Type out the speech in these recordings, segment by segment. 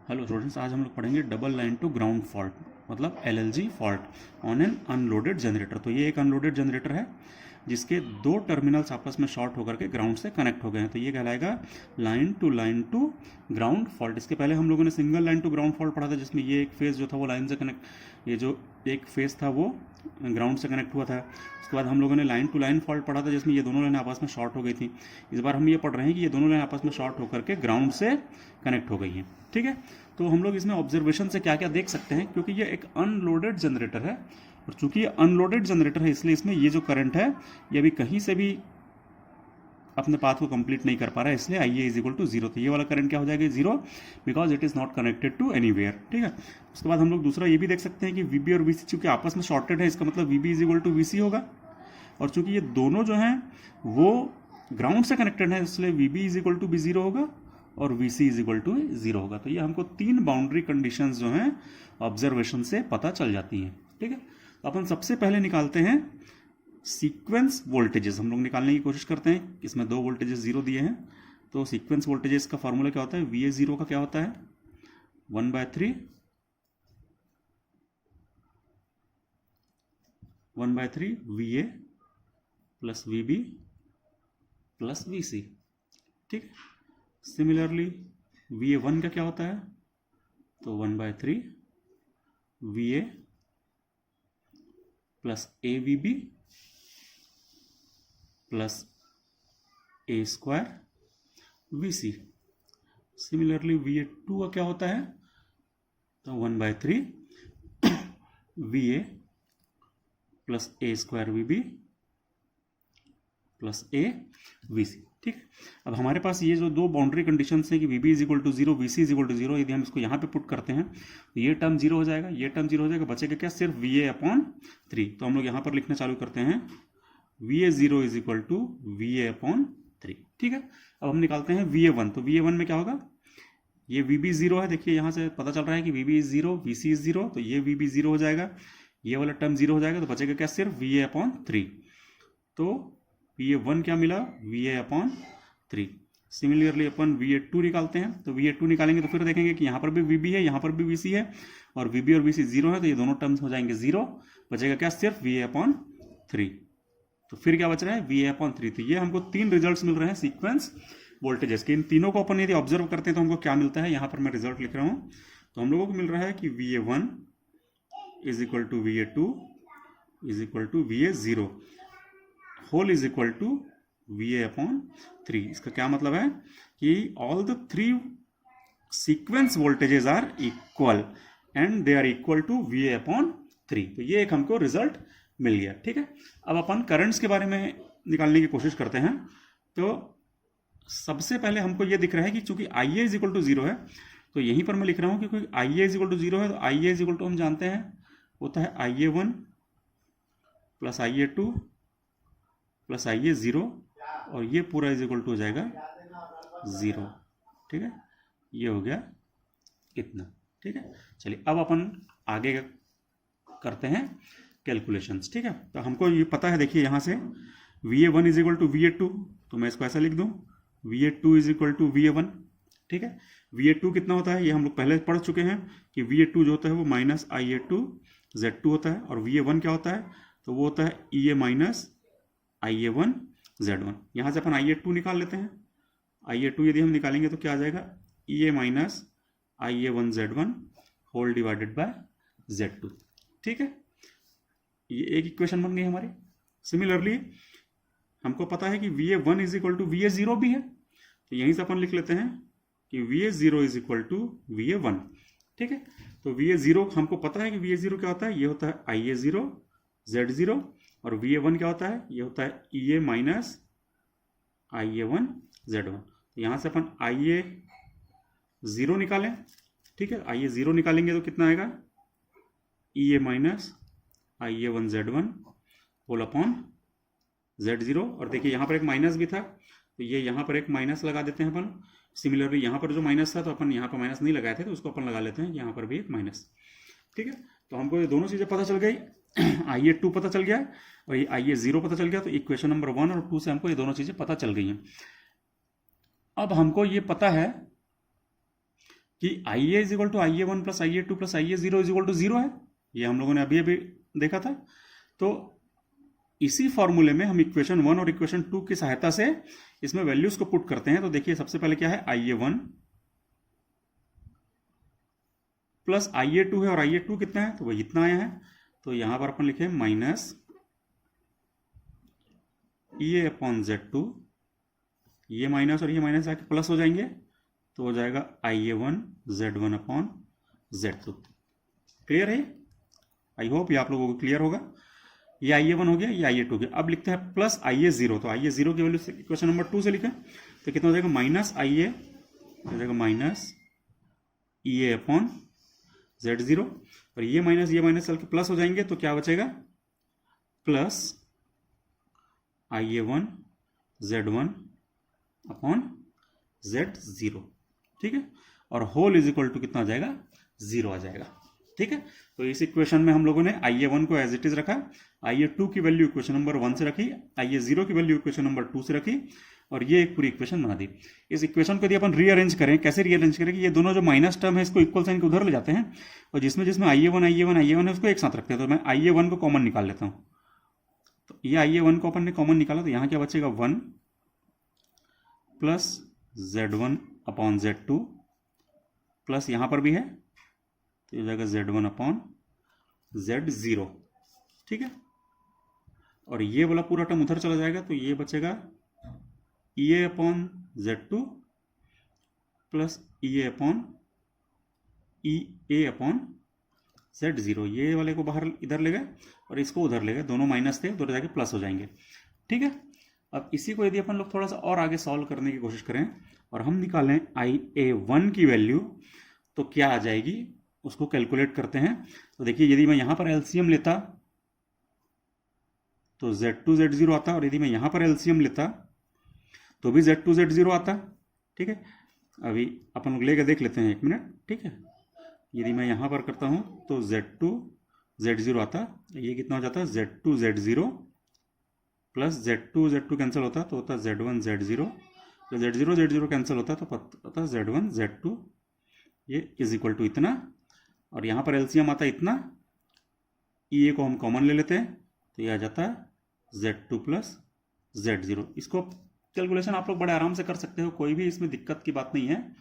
Hello students, आज हम लोग पढ़ेंगे double line to ground fault, मतलब LLG fault on an unloaded generator. तो ये एक अनलोडेड जनरेटर है जिसके दो टर्मिनल्स आपस में शॉर्ट होकर के ग्राउंड से कनेक्ट हो गए हैं, तो ये कहलाएगा लाइन टू ग्राउंड फॉल्ट। इसके पहले हम लोगों ने single line to ground fault पढ़ा था, जिसमें ये एक फेज़ जो था वो लाइन से कनेक्ट, ये जो एक फेज़ था वो ग्राउंड से कनेक्ट हुआ था। उसके बाद हम लोगों ने लाइन टू लाइन फॉल्ट पढ़ा था, जिसमें ये दोनों लाइन आपस में शॉर्ट हो गई थी। इस बार हम ये पढ़ रहे हैं कि ये दोनों लाइन आपस में शॉर्ट होकर के ग्राउंड से कनेक्ट हो गई हैं। ठीक है, तो हम लोग इसमें ऑब्जर्वेशन से क्या क्या देख सकते हैं, क्योंकि ये एक अनलोडेड जनरेटर है और चूंकि ये अनलोडेड जनरेटर है इसलिए इसमें ये जो करंट है ये अभी कहीं से भी अपने पाथ को कंप्लीट नहीं कर पा रहा है, इसलिए I A is equal to zero. तो ये वाला करंट क्या हो जाएगा, zero, because it is not connected to anywhere. ठीक है, उसके बाद हम लोग दूसरा ये भी देख सकते हैं कि वीबी और वीसी चूंकि आपस में शॉर्टेड है, इसका मतलब वीबी इज इक्वल टू वीसी होगा, और चूंकि ये दोनों जो हैं वो ग्राउंड से कनेक्टेड है इसलिए VB is equal to be zero होगा और VC is equal to zero होगा। तो ये हमको तीन बाउंड्री कंडीशंस जो हैं ऑब्जर्वेशन से पता चल जाती हैं। ठीक है, तो अपन सबसे पहले निकालते हैं सीक्वेंस वोल्टेजेस। हम लोग निकालने की कोशिश करते हैं, इसमें दो वोल्टेजेस जीरो दिए हैं, तो सीक्वेंस वोल्टेजेस का फॉर्मूला क्या होता है, वी ए जीरो का क्या होता है 1/3 V A plus V B plus V C. ठीक, सिमिलरली वी ए वन का क्या होता है, तो 1/3 V A plus a V B plus a square V C. Similarly V A two का क्या होता है, तो 1/3 V A plus a square V B plus a V C. ठीक है, अब हमारे पास ये जो दो बाउंड्री कंडीशंस हैं कि V B is equal to zero, V C is equal to zero, यदि हम इसको यहाँ पे पुट करते हैं तो ये टर्म जीरो हो जाएगा, ये टर्म जीरो हो जाएगा, बचेगा क्या, सिर्फ वी ए अपॉन थ्री। तो हम लोग यहाँ पर लिखना चालू करते हैं V A zero is equal to V A upon three. ठीक है, अब हम निकालते हैं वी ए वन। तो वी ए वन में क्या होगा, ये वी बी जीरो है, देखिए यहाँ से पता चल रहा है कि V B is zero, V C is zero, तो ये वी बी जीरो हो जाएगा, ये वाला टर्म जीरो हो जाएगा, तो बचेगा क्या, सिर्फ वी ए अपॉन थ्री। तो वी ए वन क्या मिला, V A upon three. Similarly अपन वी ए टू निकालते हैं, तो वी ए टू निकालेंगे तो फिर देखेंगे कि यहाँ पर भी वी बी है, यहाँ पर भी वी सी है, और वी बी और वी सी जीरो है, तो ये दोनों टर्म्स हो जाएंगे जीरो, बचेगा क्या, सिर्फ वी ए अपॉन थ्री। तो फिर क्या बच रहा है, वी ए अपॉन थ्री। तो ये हमको तीन रिजल्ट्स मिल रहे हैं सीक्वेंस वोल्टेजेस के। इन तीनों को अपन यदि ऑब्जर्व करते हैं तो हमको क्या मिलता है, यहाँ पर मैं रिजल्ट लिख रहा हूँ, तो हम लोगों को मिल रहा है कि V A one is equal to V A two is equal to V A zero whole is equal to V A upon three. इसका क्या मतलब है कि all the three sequence voltages are equal and they are equal to V A upon three. तो ये एक हमको result मिल गया। ठीक है, अब अपन करंट्स के बारे में निकालने की कोशिश करते हैं। तो सबसे पहले हमको ये दिख रहा है कि चूंकि आई A is equal to zero है, तो यहीं पर मैं लिख रहा हूं कि कोई आई A is equal to zero है, तो आई ए इज इक्वल टू हम जानते हैं होता है I A one plus I A two plus I A zero, और ये पूरा इज इक्वल टू हो जाएगा जीरो। ठीक है, ये हो गया इतना। ठीक है, चलिए अब अपन आगे करते हैं कैलकुलेशंस। ठीक है, तो हमको ये पता है, देखिए यहाँ से V A one is equal to V A two, तो मैं इसको ऐसा लिख दूँ V A two is equal to V A one. ठीक है, वी ए टू कितना होता है, ये हम लोग पहले पढ़ चुके हैं कि वी ए टू जो होता है वो minus I A two Z two होता है, और वी ए वन क्या होता है, तो वो होता है E A minus I A one Z one. यहाँ से अपन आई ए टू निकाल लेते हैं, आई ए टू यदि हम निकालेंगे तो क्या आ जाएगा, E A minus I A one Z one whole divided by Z two. ठीक है, ये एक इक्वेशन बन गई हमारी। सिमिलरली हमको पता है कि V A one is equal to V A zero भी है, तो यहीं से अपन लिख लेते हैं कि V A zero is equal to V A one. ठीक है, तो वी ए जीरो हमको पता है कि वी ए जीरो क्या होता है, ये होता है I A zero Z zero, और वी ए वन क्या होता है, ये होता है E A minus I A one Z one. तो यहाँ से अपन आई ए जीरो निकालें। ठीक है, आई ए जीरो निकालेंगे तो कितना आएगा, E A minus I A one Z one whole upon Z zero, और देखिए यहाँ पर एक माइनस भी था, तो ये यहाँ पर एक माइनस लगा देते हैं अपन। सिमिलरली यहाँ पर जो माइनस था तो अपन यहाँ पर माइनस नहीं लगाए थे, तो उसको अपन लगा लेते हैं यहाँ पर भी एक माइनस। ठीक है, तो हमको ये दोनों चीज़ें पता चल गई, आई ए टू पता चल गया और ये आई ए जीरो पता चल गया। तो इक्वेशन नंबर वन और टू से हमको ये दोनों चीज़ें पता चल गई हैं। अब हमको ये पता है कि I A is equal to I A one plus I A two plus I A zero is equal to zero है। ये हम लोगों ने अभी अभी देखा था। तो इसी फॉर्मूले में हम इक्वेशन 1 और इक्वेशन 2 की सहायता से इसमें वैल्यूज को पुट करते हैं। तो देखिए सबसे पहले क्या है, I A one plus I A two है, और आई ए टू कितना है, तो वही इतना आया है। तो यहां पर अपन लिखे minus E A upon Z two, ये माइनस और ये माइनस आके प्लस हो जाएंगे, तो हो जाएगा I A one Z one upon Z two. Clear है? आई होप ये आप लोगों को क्लियर होगा। ये आई ए वन हो गया, ये आई ए टू हो गया। अब लिखते हैं प्लस आई ए जीरो। तो आई ए जीरो की वैल्यू इक्वेशन नंबर 2 से लिखें तो कितना हो जाएगा, माइनस आई ए हो जाएगा minus E A upon Z zero, और ये माइनस चल के प्लस हो जाएंगे, तो क्या बचेगा, plus I A one Z one upon Z zero. ठीक है, और होल इज इक्वल टू कितना आ जाएगा, जीरो आ जाएगा। ठीक है, तो इस इक्वेशन में हम लोगों ने आई ए वन को एज इट इज रखा, आई ए टू की वैल्यू इक्वेशन नंबर 1 से रखी, आई ए जीरो की वैल्यू इक्वेशन नंबर 2 से रखी, और ये एक पूरी इक्वेशन बना दी। इस इक्वेशन को यदि अपन रीअरेंज करें, कैसे रीअरेंज करें कि ये दोनों जो माइनस टर्म है इसको इक्वल साइन को उधर ले जाते हैं, और जिसमें जिसमें आई ए वन है उसको एक साथ रखते हैं। तो मैं आई ए वन को कॉमन निकाल लेता हूँ। तो ये आई ए वन को अपन ने कॉमन निकाला, तो यहाँ क्या बचेगा, 1 plus Z one upon Z two, plus यहाँ पर भी है तो ये हो जाएगा Z one upon Z zero. ठीक है, और ये वाला पूरा टर्म उधर चला जाएगा, तो ये बचेगा ई A upon Z two plus E A upon E A upon Z zero. ये वाले को बाहर इधर ले गए और इसको उधर ले गए, दोनों माइनस थे, उधर जाके प्लस हो जाएंगे। ठीक है, अब इसी को यदि अपन लोग थोड़ा सा और आगे सॉल्व करने की कोशिश करें और हम निकालें आई ए वन की वैल्यू, तो क्या आ जाएगी, उसको कैलकुलेट करते हैं। तो देखिए यदि मैं यहां पर एलसीएम लेता तो Z2 Z0 आता, और यदि मैं यहां पर एलसीएम लेता तो भी Z2 Z0 आता। ठीक है, अभी अपन लोग लेकर देख लेते हैं, एक मिनट। ठीक है, यदि मैं यहां पर करता हूं तो Z2 Z0 आता, ये कितना हो जाता है, Z2 Z0 plus Z2 cancel होता तो होता Z1 Z0, Z0 कैंसिल होता तो होता Z1 Z2, ये इज इक्वल टू इतना, और यहाँ पर एलसीएम आता इतना, ई ए को हम कॉमन ले लेते हैं तो ये आ जाता है Z2 प्लस Z0। इसको कैलकुलेशन आप लोग बड़े आराम से कर सकते हो, कोई भी इसमें दिक्कत की बात नहीं है,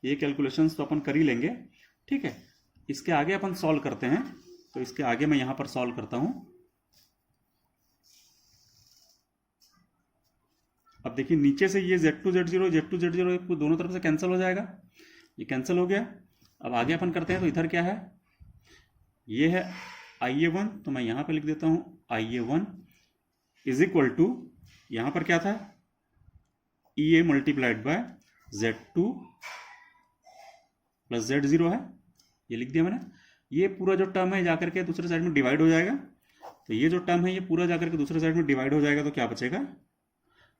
ये कैलकुलेशंस तो अपन कर ही लेंगे। ठीक है, इसके आगे अपन सॉल्व करते हैं। तो इसके आगे मैं यहाँ पर सॉल्व करता हूँ। अब देखिए नीचे से ये Z2 Z0 दोनों तरफ से कैंसिल हो जाएगा, ये कैंसिल हो गया। अब आगे अपन करते हैं, तो इधर क्या है, ये है आई ए वन, तो मैं यहां पे लिख देता हूं I A one is equal to, यहां पर क्या था, E A multiplied by Z2 plus Z0 है, ये लिख दिया मैंने। ये पूरा जो टर्म है जाकर के दूसरे साइड में डिवाइड हो जाएगा, तो ये जो टर्म है ये पूरा जाकर के दूसरे साइड में डिवाइड हो जाएगा, तो क्या बचेगा,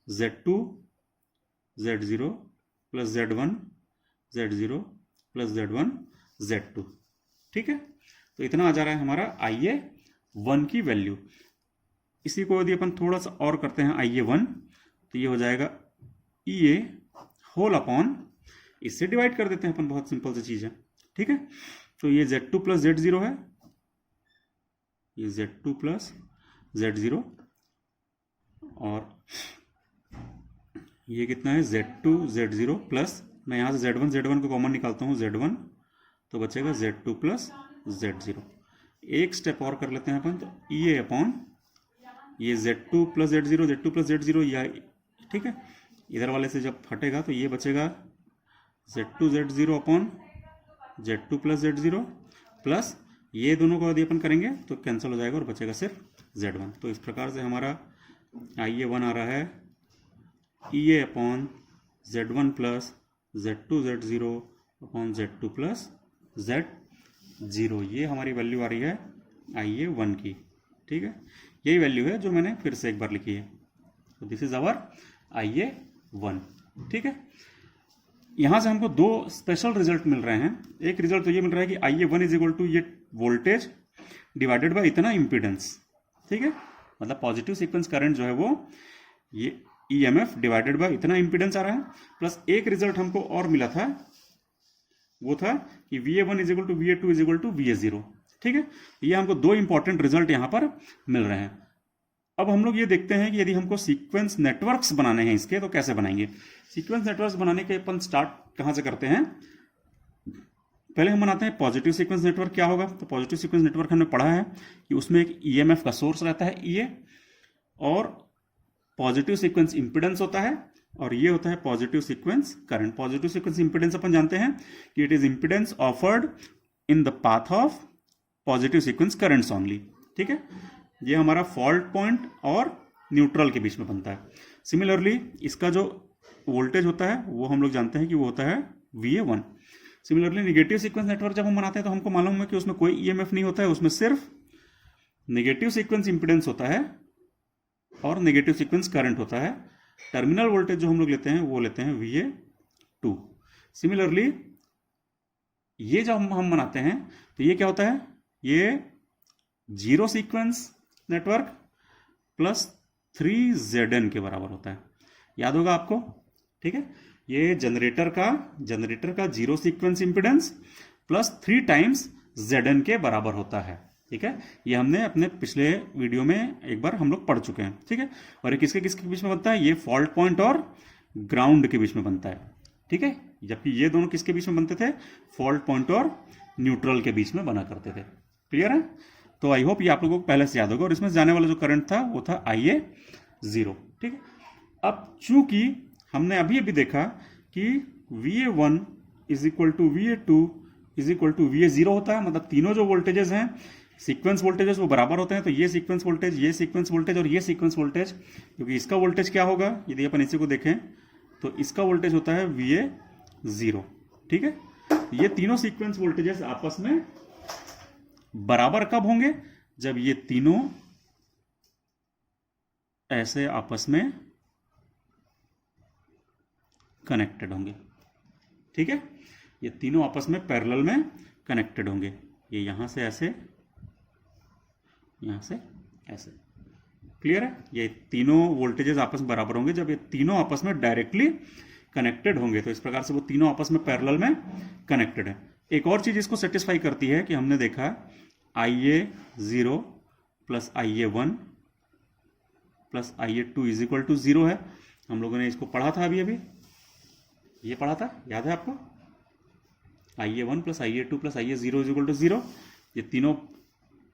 Z2 Z0 plus Z1 Z0 plus Z1 Z2। ठीक है, तो इतना आ जा रहा है हमारा आई ए वन की वैल्यू। इसी को यदि अपन थोड़ा सा और करते हैं आई ए वन, तो ये हो जाएगा ई ए होल अपॉन, इससे डिवाइड कर देते हैं अपन, बहुत सिंपल सी चीज है। ठीक है, तो ये Z2 प्लस Z0 है, ये Z2 प्लस Z0, और ये कितना है, Z2 Z0 प्लस, मैं यहाँ से Z1 को कॉमन निकालता हूँ, Z1 तो बचेगा Z2 प्लस Z0। एक स्टेप और कर लेते हैं अपन, तो ई ए अपॉन ये Z2 प्लस Z0 या, ठीक है, इधर वाले से जब फटेगा तो ये बचेगा Z2 Z0 upon Z2 plus Z0, plus ये दोनों को यदि अपन करेंगे तो कैंसिल हो जाएगा और बचेगा सिर्फ Z1। तो इस प्रकार से हमारा आई ए वन आ रहा है E A upon Z1 plus Z2 Z0 upon Z2 plus Z0। ये हमारी वैल्यू आ रही है आई ए वन की। ठीक है, यही वैल्यू है जो मैंने फिर से एक बार लिखी है। तो this is our I A one. ठीक है, यहां से हमको दो स्पेशल रिजल्ट मिल रहे हैं। एक रिजल्ट तो ये मिल रहा है कि I A one is equal to ये वोल्टेज डिवाइडेड बाय इतना इम्पीडेंस। ठीक है, मतलब पॉजिटिव सीक्वेंस करंट जो है वो ये EMF डिवाइडेड बाय इतना इम्पीडेंस आ रहा है। प्लस एक रिजल्ट हमको और मिला था वो था कि VA1 is equal to VA2 is equal to VA0। ठीक है, ये हमको दो इंपॉर्टेंट रिजल्ट यहाँ पर मिल रहे हैं। अब हम लोग ये देखते हैं कि यदि हमको सीक्वेंस नेटवर्क्स बनाने हैं इसके, तो कैसे बनाएंगे। सीक्वेंस नेटवर्क्स बनाने के अपन स्टार्ट कहाँ से करते हैं, पहले हम बनाते हैं पॉजिटिव सीक्वेंस नेटवर्क। क्या होगा, तो पॉजिटिव सीक्वेंस नेटवर्क हमने पढ़ा है कि उसमें एक EMF का सोर्स रहता है EA, और पॉजिटिव सीक्वेंस इंपिडेंस होता है, और ये होता है positive sequence current. Positive sequence impedance अपन जानते हैं कि it is impedance offered in the path of positive sequence currents only. ठीक है, ये हमारा फॉल्ट पॉइंट और न्यूट्रल के बीच में बनता है। सिमिलरली इसका जो वोल्टेज होता है वो हम लोग जानते हैं कि वो होता है VA1। Similarly negative sequence network जब हम बनाते हैं तो हमको मालूम है कि उसमें कोई EMF नहीं होता है, उसमें सिर्फ नेगेटिव सीक्वेंस इंपिडेंस होता है और नेगेटिव सीक्वेंस करंट होता है। टर्मिनल वोल्टेज जो हम लोग लेते हैं वो लेते हैं VA2। सिमिलरली ये जब हम बनाते हैं तो ये क्या होता है, ये zero sequence network plus 3ZN के बराबर होता है, याद होगा आपको। ठीक है, ये जनरेटर का zero sequence impedance plus 3 times ZN के बराबर होता है। ठीक है, ये हमने अपने पिछले वीडियो में एक बार हम लोग पढ़ चुके हैं। ठीक है, और ये किसके किसके बीच में बनता है, ये फॉल्ट पॉइंट और ग्राउंड के बीच में बनता है। ठीक है, जबकि ये दोनों किसके बीच में बनते थे, फॉल्ट पॉइंट और न्यूट्रल के बीच में बना करते थे। क्लियर है, तो आई होप ये आप लोगों को पहले से याद होगा। और इसमें जाने वाला जो करंट था वो था IA0। ठीक है, अब चूंकि हमने अभी अभी देखा कि VA1 is equal to VA2 is equal to VA0 होता है, मतलब तीनों जो वोल्टेजेस हैं सीक्वेंस वोल्टेजेस वो बराबर होते हैं। तो ये सीक्वेंस वोल्टेज, ये सीक्वेंस वोल्टेज और ये सीक्वेंस वोल्टेज, क्योंकि इसका वोल्टेज क्या होगा, यदि अपन इसी को देखें तो इसका वोल्टेज होता है VA0। ठीक है, ये तीनों सीक्वेंस वोल्टेजेस आपस में बराबर कब होंगे, जब ये तीनों ऐसे आपस में कनेक्टेड होंगे। ठीक है, ये तीनों आपस में पैरेलल में कनेक्टेड होंगे। ये यहां से ऐसे, यहां से ऐसे। क्लियर है, ये तीनों वोल्टेजेस आपस में बराबर होंगे जब ये तीनों आपस में डायरेक्टली कनेक्टेड होंगे। तो इस प्रकार से वो तीनों आपस में पैरेलल में कनेक्टेड है। एक और चीज इसको सेटिस्फाई करती है कि हमने देखा IA0 plus IA1 plus IA2 is equal to 0 है। हम लोगों ने इसको पढ़ा था अभी अभी, ये पढ़ा था, याद है आपको, IA1 plus IA2 plus IA0 is equal to 0। ये तीनों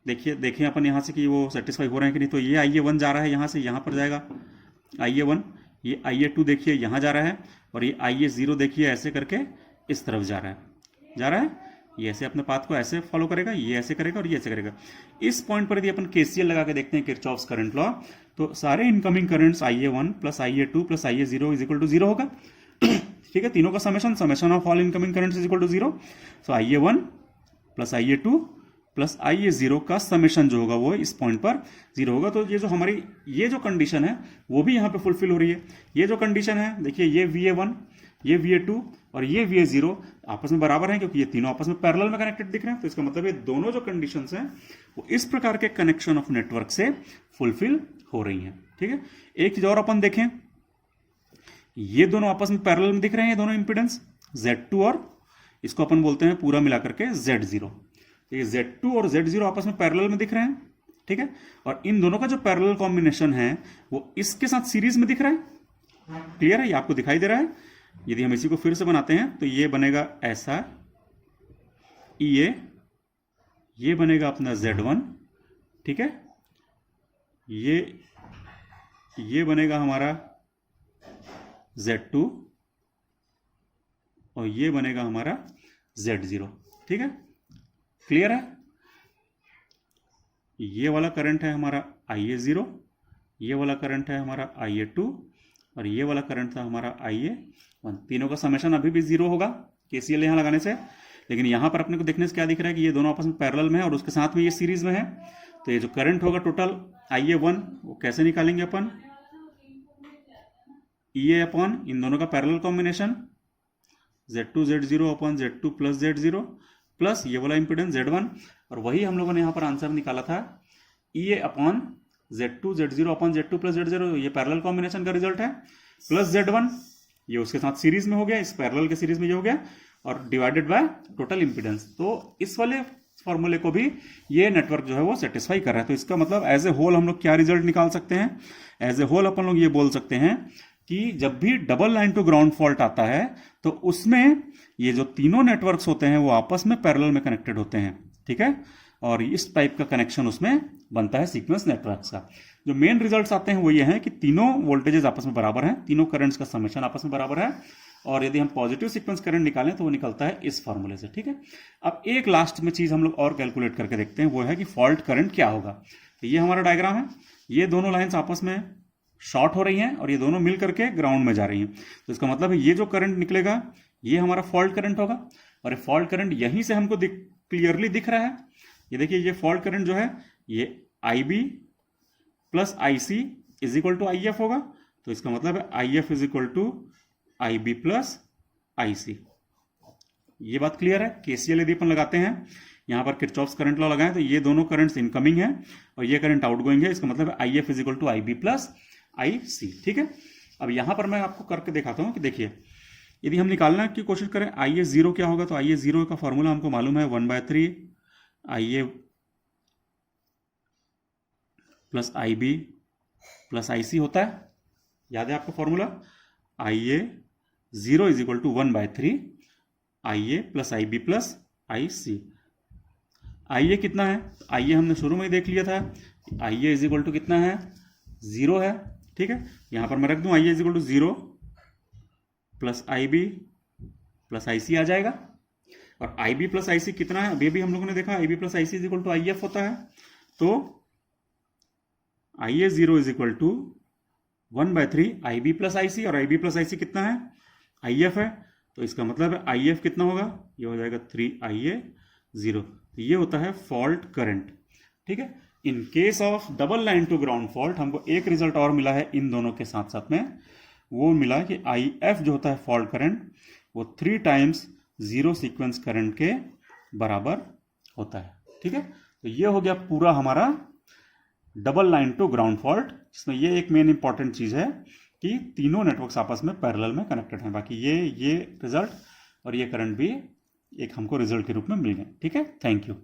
देखें अपन यहाँ से कि वो सेटिस्फाई हो रहे हैं कि नहीं। तो ये IA1 जा रहा है यहाँ से यहाँ पर जाएगा IA1, ये IA2 देखिए यहाँ जा रहा है, और ये IA0 देखिए ऐसे करके इस तरफ जा रहा है। ये ऐसे अपने पाथ को ऐसे फॉलो करेगा, ये ऐसे करेगा और ये ऐसे करेगा। इस पॉइंट पर यदि अपन KCL लगा के देखते हैं किरचॉफ्स करंट लॉ, तो सारे incoming currents IA1 plus IA2 plus IA0 is equal to 0 होगा। ठीक है, तीनों का summation of all incoming currents is equal to 0। So IA1 plus IA2 plus IA0 का समेशन जो होगा वो इस पॉइंट पर 0 होगा। तो ये जो हमारी ये जो कंडीशन है वो भी यहाँ पे फुलफिल हो रही है। ये जो कंडीशन है देखिए, ये VA1, ये VA2 और ये VA0 आपस में बराबर हैं, क्योंकि ये तीनों आपस में पैरेलल में कनेक्टेड दिख रहे हैं। तो इसका मतलब ये दोनों जो कंडीशंस हैं वो इस प्रकार के कनेक्शन ऑफ नेटवर्क से फुलफिल हो रही हैं। ठीक है, एक चीज और अपन देखें, ये दोनों आपस में पैरेलल में दिख रहे हैं, ये दोनों इंपिडेंस Z2 और इसको अपन बोलते हैं पूरा मिलाकर के Z0। तो ये Z2 और Z0 आपस में पैरेलल में दिख रहे हैं। ठीक है, और इन दोनों का जो पैरेलल कॉम्बिनेशन है वो इसके साथ सीरीज में दिख रहा है। क्लियर है, ये आपको दिखाई दे रहा है। यदि हम इसी को फिर से बनाते हैं तो ये बनेगा ऐसा ये बनेगा अपना Z1। ठीक है, ये बनेगा हमारा Z2 और ये बनेगा हमारा Z0। ठीक है, क्लियर है। ये वाला करंट है हमारा IA0, ये वाला करंट है हमारा IA2 और ये वाला करंट था हमारा IA1। तीनों का समेशन अभी भी 0 होगा KCL यहां लगाने से, लेकिन यहां पर अपने को देखने से क्या दिख रहा है कि ये दोनों आपस में पैरेलल में है और उसके साथ में ये सीरीज में है। तो ये जो करंट होगा टोटल IA1 वो कैसे निकालेंगे अपन, EA अपॉन इन दोनों का parallel combination Z2 Z0 upon Z2 plus Z0 plus ये वाला इंपिडेंस Z1, और वही हम लोगों ने यहाँ पर आंसर निकाला था EA upon Z2 Z0 upon Z2 plus Z0। ये पैरेलल कॉम्बिनेशन का रिजल्ट है, प्लस Z1 ये उसके साथ सीरीज में हो गया, इस पैरेलल के सीरीज में ये हो गया, और डिवाइडेड बाय टोटल इम्पीडेंस। तो इस वाले फॉर्मूले को भी ये नेटवर्क जो है वो सेटिस्फाई कर रहा है। तो इसका मतलब एज ए होल हम लोग क्या रिजल्ट निकाल सकते हैं? एज ए होल अपन लोग ये बोल सकते हैं कि जब भी double line to ground fault आता है तो उसमें ये जो तीनों नेटवर्क्स होते हैं वो आपस में पैरेलल में कनेक्टेड होते हैं, ठीक है, और इस टाइप का कनेक्शन उसमें बनता है सीक्वेंस नेटवर्क्स का। जो मेन रिजल्ट्स आते हैं वो ये हैं कि तीनों वोल्टेजेस आपस में बराबर हैं, तीनों करंट्स का समेशन आपस में बराबर है, और यदि हम पॉजिटिव सीक्वेंस करंट निकालें तो वो निकलता है इस फॉर्मूले से, ठीक है। अब एक लास्ट में चीज हम लोग और कैलकुलेट करके देखते हैं, वो है कि फॉल्ट करंट क्या होगा। तो ये हमारा डायग्राम है, ये दोनों लाइंस आपस में शॉर्ट हो रही हैं और ये दोनों मिल करके ग्राउंड में जा रही हैं। तो इसका मतलब है ये जो करंट निकलेगा ये हमारा फॉल्ट करंट होगा, और ये फॉल्ट करंट यहीं से हमको क्लियरली दिख रहा है। ये देखिए, ये फॉल्ट करंट जो है ये IB plus IC is equal to IF होगा। तो इसका मतलब है IF is equal to IB plus IC। ये बात क्लियर है। KCL यदि अपन लगाते हैं, यहां पर किरचॉफ्स करंट लॉ लगाएं तो ये दोनों करंट्स इनकमिंग है और ये करंट आउटगोइंग है। इसका मतलब है IF is equal to IB plus IC, ठीक है। अब यहां पर मैं आपको करके दिखाता हूं कि देखिए, यदि हम निकालने की कोशिश करें IA0 क्या होगा, तो IA0 का फॉर्मूला हमको मालूम है 1/3 IA plus IB plus IC होता है। याद है आपको formula? IA0 is equal to 1/3 IA plus IB plus IC। IA कितना है? IA हमने शुरू में ही देख लिया था, IA इज इक्वल टू कितना है? 0 है, ठीक है। यहां पर मैं रख दूं IA is equal to 0 plus IB plus IC आ जाएगा। और IB प्लस IC कितना है? अभी भी हम लोगों ने देखा IB plus IC is equal to IF होता है। तो IA0 is equal to 1/3 IB plus IC, और IB प्लस IC कितना है? IF है। तो इसका मतलब है IF कितना होगा? ये हो जाएगा 3IA0। तो ये होता है फॉल्ट करंट, ठीक है। In case of double line to ground fault हमको एक रिजल्ट और मिला है इन दोनों के साथ साथ में, वो मिला कि IF जो होता है फॉल्ट करंट वो 3 टाइम्स जीरो सीक्वेंस करंट के बराबर होता है, ठीक है। तो ये हो गया पूरा हमारा double line to ground fault, जिसमें ये एक मेन इंपॉर्टेंट चीज है कि तीनों नेटवर्क्स आपस में पैरेलल में कनेक्टेड हैं। बाकी ये रिजल्ट और ये करंट भी एक हमको रिजल्ट के रूप में मिल गए, ठीक है। Thank you.